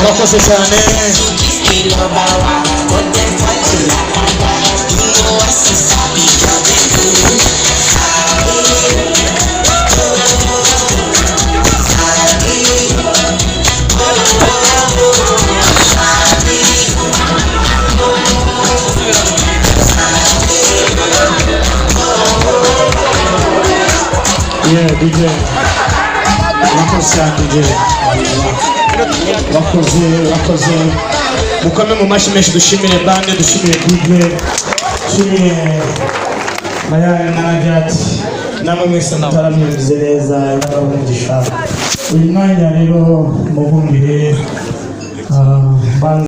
Murakoze cyane. Yeah, DJ. Murakoze DJ. Wakoze mukome mu mashyi menshi dushimire bande, dushimire DJ, dushimire Mayani na Najat namwe mwese mutaramyumvize neza n'abamugisha. Uyu mwanya rero mubumbire